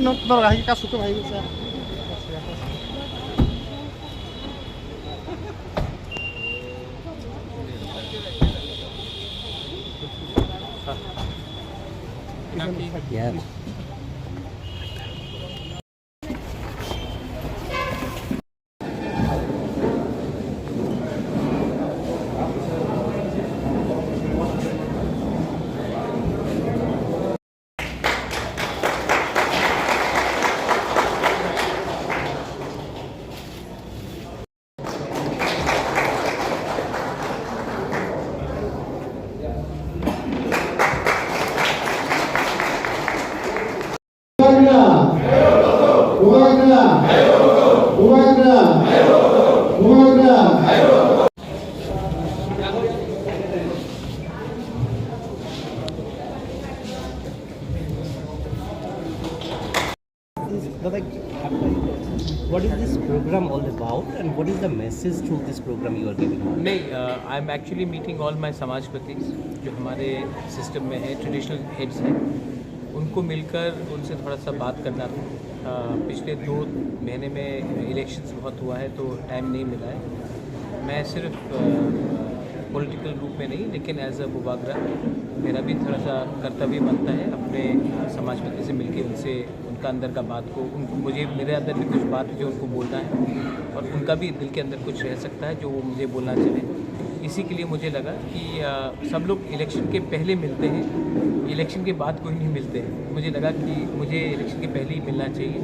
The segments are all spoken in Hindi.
Rahi kasu ke bhai se. Yeah. What is this program all about and what is the message through this program you are giving? नहीं, I am actually meeting all my समाजपति जो हमारे सिस्टम में है, ट्रेडिशनल हेड्स हैं, उनको मिलकर उनसे थोड़ा सा बात करना था। पिछले 2 महीने में इलेक्शंस बहुत हुआ है तो टाइम नहीं मिला है। मैं सिर्फ पॉलिटिकल रूप में नहीं लेकिन एज अ बुबागरा मेरा भी थोड़ा सा कर्तव्य बनता है अपने समाजपति से मिलकर उनसे उनका अंदर का बात को मुझे मेरे अंदर भी कुछ बात जो उनको बोलना है और उनका भी दिल के अंदर कुछ रह सकता है जो वो मुझे बोलना चाहे। इसी के लिए मुझे लगा कि सब लोग इलेक्शन के पहले मिलते हैं, इलेक्शन के बाद कोई नहीं मिलते हैं। मुझे लगा कि मुझे इलेक्शन के पहले ही मिलना चाहिए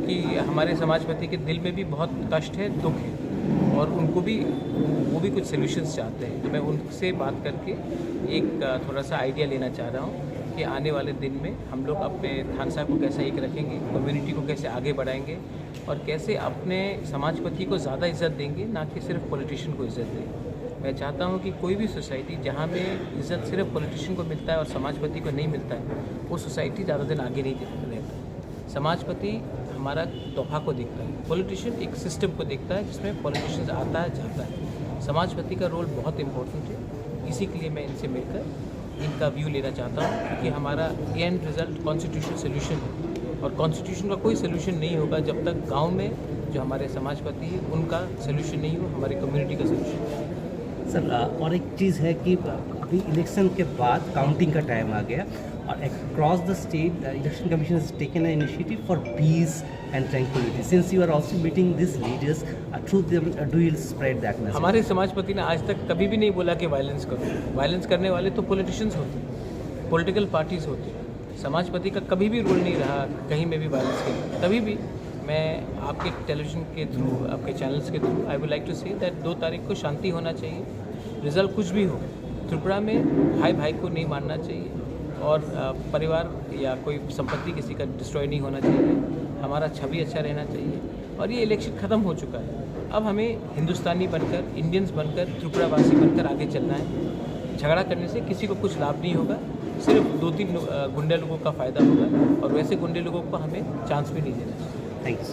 कि हमारे समाजपति के दिल में भी बहुत कष्ट है, दुख है और उनको भी वो भी कुछ सॉल्यूशंस चाहते हैं। तो मैं उनसे बात करके एक थोड़ा सा आइडिया लेना चाह रहा हूँ कि आने वाले दिन में हम लोग अपने थानसा को कैसे एक रखेंगे, कम्युनिटी को कैसे आगे बढ़ाएंगे और कैसे अपने समाजपति को ज़्यादा इज़्ज़त देंगे, ना कि सिर्फ पॉलिटिशियन को इज़्ज़त दें। मैं चाहता हूँ कि कोई भी सोसाइटी जहाँ में इज़्ज़त सिर्फ पॉलिटिशियन को मिलता है और समाजपति को नहीं मिलता है, वो सोसाइटी ज़्यादा दिन आगे नहीं रहता। समाजपति हमारा तोहफा को देखता है, पॉलिटिशियन एक सिस्टम को देखता है जिसमें पॉलिटिशियन आता है जाता है। समाजपति का रोल बहुत इम्पोर्टेंट है। इसी के लिए मैं इनसे मिलकर इनका व्यू लेना चाहता हूँ क्योंकि हमारा एंड रिजल्ट कॉन्स्टिट्यूशन सोल्यूशन है और कॉन्स्टिट्यूशन का कोई सोल्यूशन नहीं होगा जब तक गांव में जो हमारे समाजपति है उनका सोल्यूशन नहीं हो, हमारी कम्युनिटी का सोल्यूशन। सर और एक चीज़ है कि अभी इलेक्शन के बाद काउंटिंग का टाइम आ गया और across the state election commission has taken an initiative for peace and tranquility. Since you are also meeting this leaders through them do you spread that message? हमारे समाजपति ने आज तक कभी भी नहीं बोला कि वायलेंस करो। वायलेंस करने वाले तो पॉलिटिशियंस होते हैं, पॉलिटिकल पार्टीज होती हैं। समाजपति का कभी भी रोल नहीं रहा कहीं में भी वायलेंस के। कभी भी मैं आपके टेलीविजन के थ्रू, आपके चैनल्स के through I would like to say that 2 तारीख को शांति होना चाहिए। रिजल्ट कुछ भी हो, त्रिपुरा में भाई भाई को नहीं मारना चाहिए और परिवार या कोई संपत्ति किसी का डिस्ट्रॉय नहीं होना चाहिए। हमारा छवि अच्छा रहना चाहिए और ये इलेक्शन ख़त्म हो चुका है। अब हमें हिंदुस्तानी बनकर, इंडियंस बनकर, त्रिपुरावासी बनकर आगे चलना है। झगड़ा करने से किसी को कुछ लाभ नहीं होगा, सिर्फ 2-3 गुंडे लोगों का फ़ायदा होगा और वैसे गुंडे लोगों को हमें चांस भी नहीं देना चाहिए। थैंक्स।